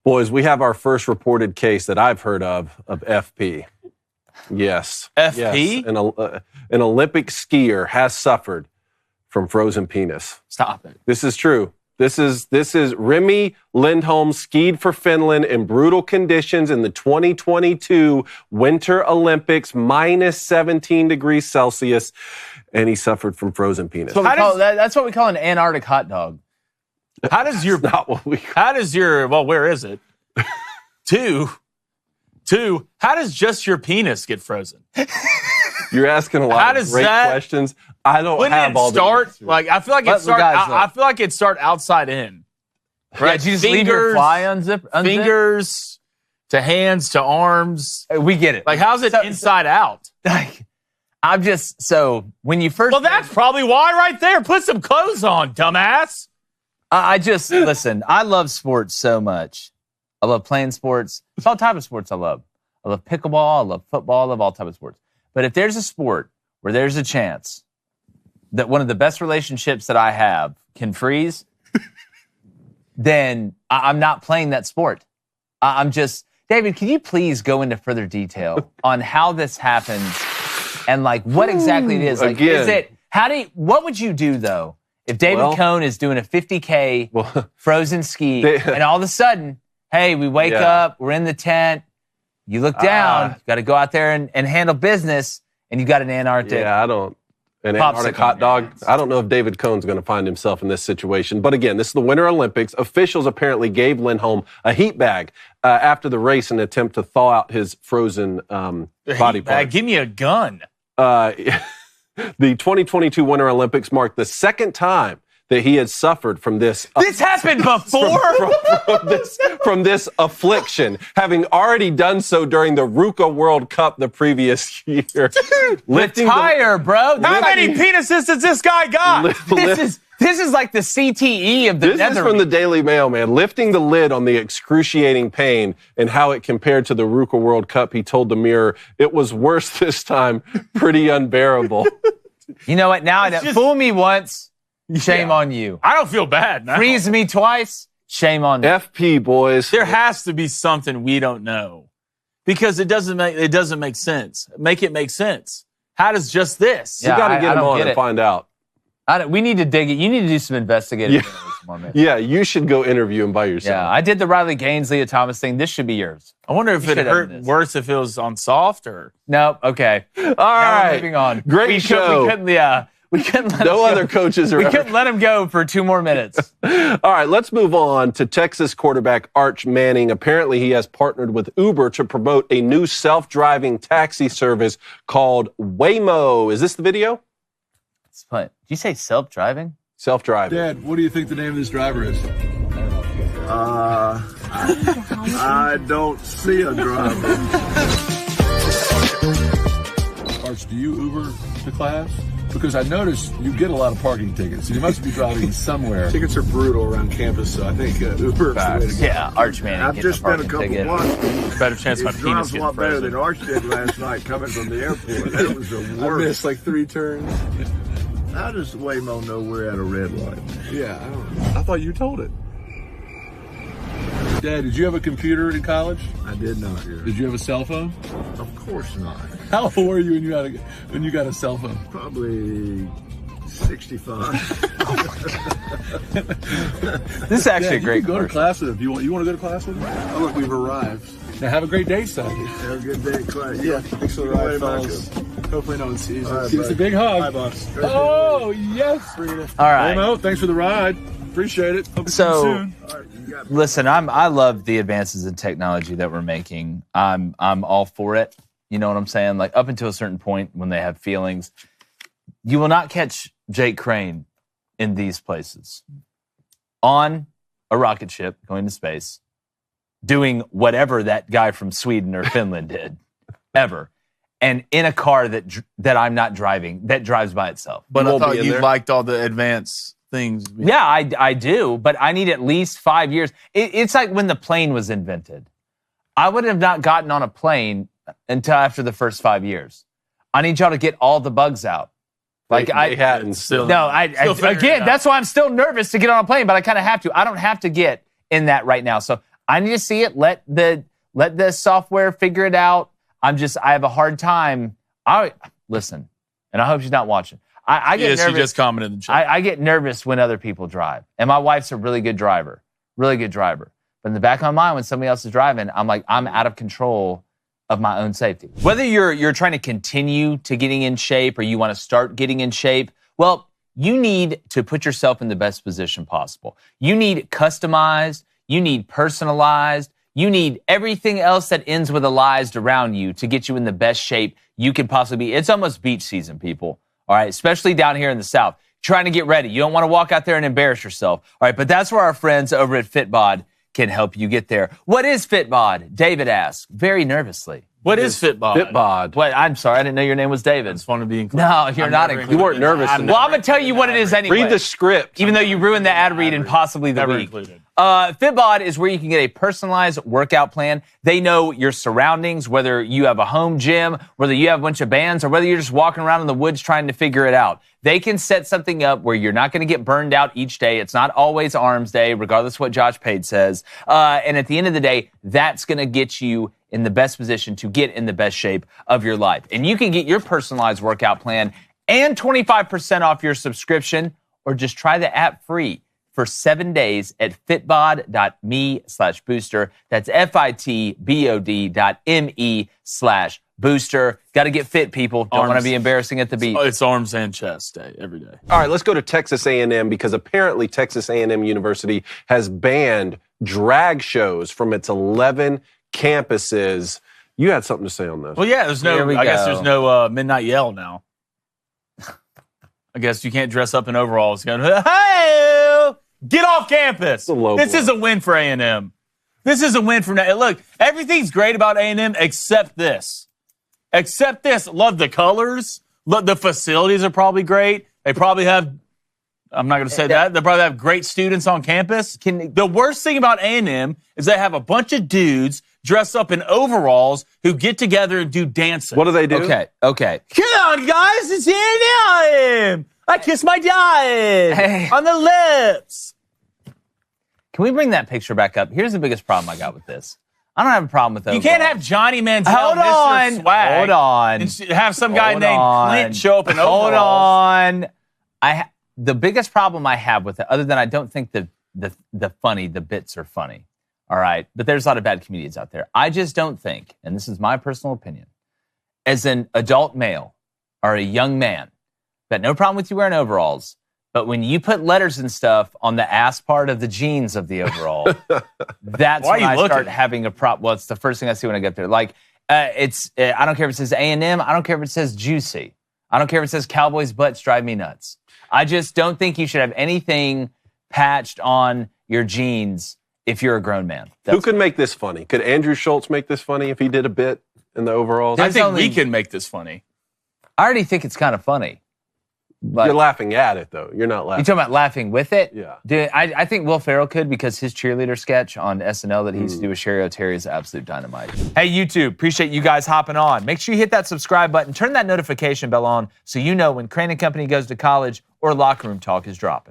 Boys, we have our first reported case that I've heard of FP. Yes. FP? Yes. An Olympic skier has suffered from frozen penis. Stop it. This is true. This is Remi Lindholm skied for Finland in brutal conditions in the 2022 Winter Olympics, minus 17 degrees Celsius, and he suffered from frozen penis. That's what we call an Antarctic hot dog. How does your well, where is it? Two, how does just your penis get frozen? You're asking a lot of great questions. I don't have all the answers. Like I feel like it start outside in. Right? Yeah, did you just leave your fly unzip? Fingers to hands to arms. We get it. Like how's it inside out? When you first. Well, that's probably why right there. Put some clothes on, dumbass. Listen, I love sports so much. I love playing sports. It's all type of sports I love. I love pickleball. I love football. I love all type of sports. But if there's a sport where there's a chance that one of the best relationships that I have can freeze, then I'm not playing that sport. David, can you please go into further detail on how this happens and like what exactly it is? Like, what would you do though? If David Cohn is doing a 50K frozen ski, and all of a sudden, hey, we wake up, we're in the tent, you look down, you got to go out there and handle business, and you got an Antarctic. An Antarctic hot dog. I don't know if David Cohn's going to find himself in this situation. But again, this is the Winter Olympics. Officials apparently gave Lindholm a heat bag after the race in an attempt to thaw out his frozen body parts. Give me a gun. The 2022 Winter Olympics marked the second time that he had suffered from this. This happened before? From this affliction, having already done so during the Ruka World Cup the previous year. Dude, retire, bro. How many penises does this guy got? This is like the CTE of the This is from the Daily Mail, man. Lifting the lid on the excruciating pain and how it compared to the Ruka World Cup, he told the Mirror, it was worse this time, pretty unbearable. You know what? Now, fool me once, shame on you. I don't feel bad now. Freeze me twice, shame on you. FP, boys. There has to be something we don't know because it doesn't make sense. Make it make sense. How does just this? You got to get him on and find out. We need to dig it. You need to do some investigating. Yeah, you should go interview him by yourself. Yeah, I did the Riley Gaines, Leah Thomas thing. This should be yours. I wonder if it hurt worse if it was on soft or... No, okay. All right. Moving on. Great show. We couldn't let no other coaches are. We couldn't let him go for 2 more minutes. All right, let's move on to Texas quarterback Arch Manning. Apparently, he has partnered with Uber to promote a new self-driving taxi service called Waymo. Is this the video? Did you say self-driving? Self-driving. Dad, what do you think the name of this driver is? I don't see a driver. Arch, do you Uber to class? Because I noticed you get a lot of parking tickets. You must be driving somewhere. Tickets are brutal around campus, so I think Uber is the way to go. Yeah, Arch Manning. I've just spent a couple months. Better chance my penis getting frozen. A lot better than Arch did last night coming from the airport. That was the worst. I missed like 3 turns. How does Waymo know we're at a red light? Yeah, I don't know. I thought you told it. Dad, did you have a computer in college? I did not. Yeah. Did you have a cell phone? Of course not. How old were you when you got a cell phone? Probably 65. This is actually a great go to class with him. You want to go to class with him? Oh, look, we've arrived. Now have a great day, son. Have a good day, Clay. Yeah, thanks for the ride, fellas. Hopefully no one sees us. Right, Give us a big hug. Hi, boss. Oh, yes. All right. Waymo, thanks for the ride. Appreciate it. Hope to see you soon. Listen, I love the advances in technology that we're making. I'm all for it. You know what I'm saying? Like up until a certain point when they have feelings, you will not catch Jake Crain in these places on a rocket ship going to space, doing whatever that guy from Sweden or Finland did, ever, and in a car that I'm not driving, that drives by itself. But I thought you liked all the advanced things. Yeah, I do, but I need at least 5 years. It's like when the plane was invented. I would have not gotten on a plane until after the first 5 years. I need y'all to get all the bugs out. Like I hadn't still. No, again, that's why I'm still nervous to get on a plane, but I kind of have to. I don't have to get in that right now. So I need to see it. Let the software figure it out. I have a hard time. Listen, and I hope she's not watching. I get nervous. She just commented in the chat. I get nervous when other people drive. And my wife's a really good driver. Really good driver. But in the back of my mind, when somebody else is driving, I'm like, I'm out of control of my own safety. Whether you're trying to continue to getting in shape or you want to start getting in shape, well, you need to put yourself in the best position possible. You need customized, you need personalized, you need everything else that ends with a "ized" around you to get you in the best shape you can possibly be. It's almost beach season, people. All right, especially down here in the South. Trying to get ready. You don't want to walk out there and embarrass yourself. All right, but that's where our friends over at Fitbod can help you get there. What is Fitbod? David asks, very nervously. What is Fitbod? Fitbod. What? I'm sorry, I didn't know your name was David. I just want to be included. No, you're not included. You weren't nervous. Well, I'm going to tell you what it is anyway. Read the script. Even though you ruined the ad read and possibly the Never week. included. Fitbod is where you can get a personalized workout plan. They know your surroundings, whether you have a home gym, whether you have a bunch of bands, or whether you're just walking around in the woods trying to figure it out. They can set something up where you're not going to get burned out each day. It's not always arms day, regardless of what Josh Page says. And at the end of the day, that's going to get you in the best position to get in the best shape of your life. And you can get your personalized workout plan and 25% off your subscription, or just try the app free for 7 days at fitbod.me/booster. That's fitbod.me/booster. Got to get fit, people. Don't want to be embarrassing at the beach. It's arms and chest day every day. All right, let's go to Texas A&M because apparently Texas A&M University has banned drag shows from its 11 campuses. You had something to say on this. Well, yeah, I guess there's no midnight yell now. I guess you can't dress up in overalls going, hey, get off campus. This is a win for A&M. This is a win for – look, everything's great about A&M except this. Except this. Love the colors. Look, the facilities are probably great. They probably have – I'm not going to say that. They probably have great students on campus. The worst thing about A&M is they have a bunch of dudes dressed up in overalls who get together and do dancing. What do they do? Okay. Come on, guys. It's A&M. I kiss my dad on the lips. Can we bring that picture back up? Here's the biggest problem I got with this. I don't have a problem with overalls. You can't have Johnny Manziel, Mr. Swag. Hold on. And have some guy named Clint show up in overalls. Hold on. The biggest problem I have with it, other than I don't think the bits are funny, all right? But there's a lot of bad comedians out there. I just don't think, and this is my personal opinion, as an adult male or a young man, got no problem with you wearing overalls, but when you put letters and stuff on the ass part of the jeans of the overall, that's when I start having a problem. Well, it's the first thing I see when I get there. Like, I don't care if it says A&M. I don't care if it says Juicy. I don't care if it says Cowboys' butts drive me nuts. I just don't think you should have anything patched on your jeans if you're a grown man. Who could make this funny? Could Andrew Schultz make this funny if he did a bit in the overalls? I think we can make this funny. I already think it's kind of funny. But you're laughing at it, though. You're not laughing. You talking about laughing with it? Yeah. Dude, I think Will Ferrell could, because his cheerleader sketch on SNL that he used to do with Sherry O'Terry is absolute dynamite. Hey, YouTube, appreciate you guys hopping on. Make sure you hit that subscribe button. Turn that notification bell on so you know when Crain & Company goes to college or Locker Room Talk is dropping.